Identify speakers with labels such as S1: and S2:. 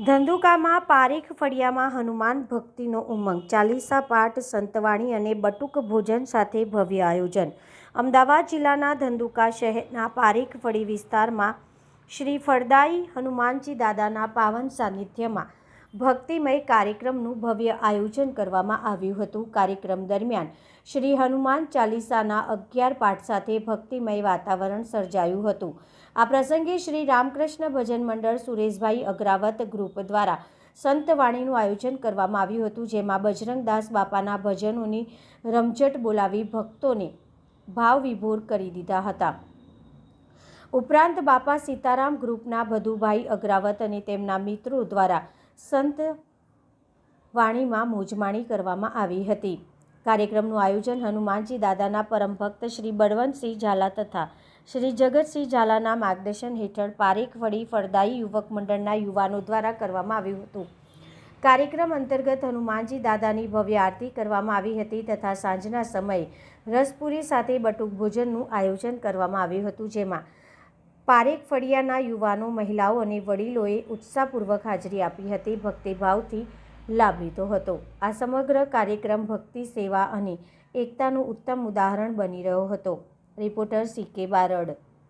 S1: ધંધુકામાં પારેખ ફળિયામાં હનુમાન ભક્તિનો ઉમંગ, ચાલીસા પાઠ, સંતવાણી અને બટુક ભોજન સાથે ભવ્ય આયોજન। અમદાવાદ જિલ્લાના ધંધુકા શહેરના પારેખ ફળી વિસ્તારમાં શ્રી ફળદાયી હનુમાનજી દાદાના પાવન સાનિધ્યમાં ભક્તિમય કાર્યક્રમનું ભવ્ય આયોજન કરવામાં આવ્યું હતું। કાર્યક્રમ દરમિયાન શ્રી હનુમાન ચાલીસાના 11 પાઠ સાથે ભક્તિમય વાતાવરણ સર્જાયું હતું। આ પ્રસંગે શ્રી રામકૃષ્ણ ભજન મંડળ સુરેશભાઈ અગ્રાવત ગ્રુપ દ્વારા સંતવાણીનું આયોજન કરવામાં આવ્યું હતું, જેમાં બજરંગદાસ બાપાના ભજનોની રમઝટ બોલાવી ભક્તોને ભાવ વિભોર કરી દીધા હતા। ઉપરાંત બાપા સીતારામ ગ્રુપના ભદુભાઈ અગ્રાવત અને તેમના મિત્રો દ્વારા સંત વાણીમાં મોજમાણી કરવામાં આવી હતી। કાર્યક્રમનું આયોજન હનુમાનજી દાદાના પરમ ભક્ત શ્રી બળવંતસિંહ ઝાલા તથા શ્રી જગતસિંહ ઝાલાના માર્ગદર્શન હેઠળ પારેખ ફળી ફળદાયી યુવક મંડળના યુવાનો દ્વારા કરવામાં આવ્યું હતું। કાર્યક્રમ અંતર્ગત હનુમાનજી દાદાની ભવ્ય આરતી કરવામાં આવી હતી તથા સાંજના સમયે રસપુરી સાથે બટુક ભોજનનું આયોજન કરવામાં આવ્યું હતું, જેમાં પારેખ ફળિયાના યુવાનો, મહિલાઓ અને વડીલોએ ઉત્સાહપૂર્વક હાજરી આપી હતી, ભક્તિભાવથી લાભ લીધો હતો। આ સમગ્ર કાર્યક્રમ ભક્તિ, સેવા અને એકતાનું ઉત્તમ ઉદાહરણ બની રહ્યો હતો। Reporter CK Barad.